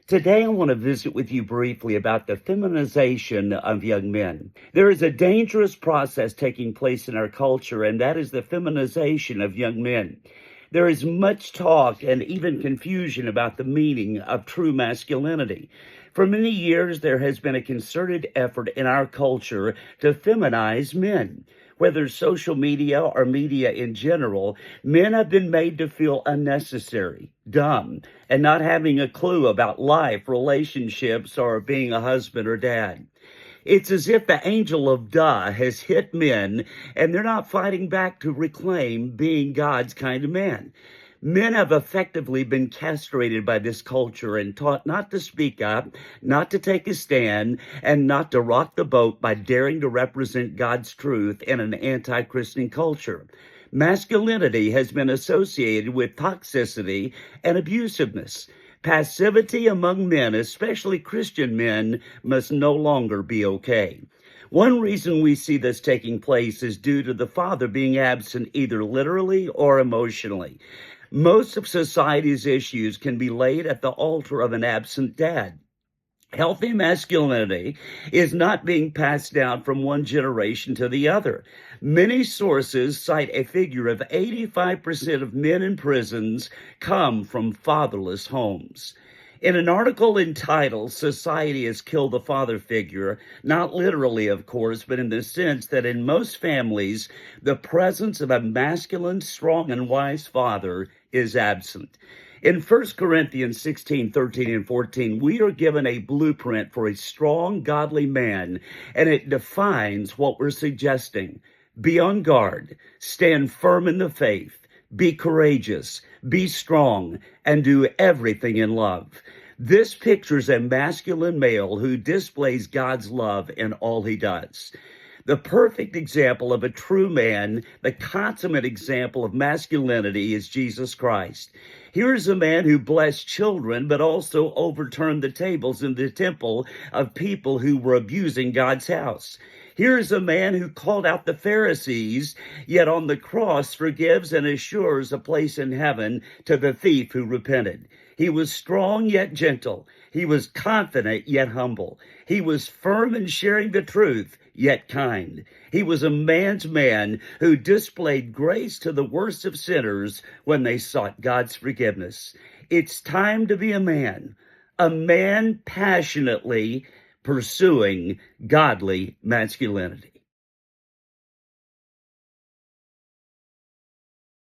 Today, I want to visit with you briefly about the feminization of young men. There is a dangerous process taking place in our culture, and that is the feminization of young men. There is much talk and even confusion about the meaning of true masculinity. For many years, there has been a concerted effort in our culture to feminize men. Whether social media or media in general, men have been made to feel unnecessary, dumb, and not having a clue about life, relationships, or being a husband or dad. It's as if the angel of duh has hit men and they're not fighting back to reclaim being God's kind of man. Men have effectively been castrated by this culture and taught not to speak up, not to take a stand, and not to rock the boat by daring to represent God's truth in an anti-Christian culture. Masculinity has been associated with toxicity and abusiveness. Passivity among men, especially Christian men, must no longer be okay. One reason we see this taking place is due to the father being absent either literally or emotionally. Most of society's issues can be laid at the altar of an absent dad. Healthy masculinity is not being passed down from one generation to the other. Many sources cite a figure of 85% of men in prisons come from fatherless homes. In an article entitled "Society Has Killed the Father Figure," not literally, of course, but in the sense that in most families, the presence of a masculine, strong, and wise father is absent. In 1 Corinthians 16, 13, and 14, we are given a blueprint for a strong, godly man, and it defines what we're suggesting. Be on guard, stand firm in the faith, be courageous, be strong, and do everything in love. This pictures a masculine male who displays God's love in all he does. The perfect example of a true man, the consummate example of masculinity, is Jesus Christ. Here is a man who blessed children, but also overturned the tables in the temple of people who were abusing God's house. Here is a man who called out the Pharisees, yet on the cross forgives and assures a place in heaven to the thief who repented. He was strong yet gentle. He was confident yet humble. He was firm in sharing the truth, yet kind. He was a man's man who displayed grace to the worst of sinners when they sought God's forgiveness. It's time to be a man passionately pursuing godly masculinity.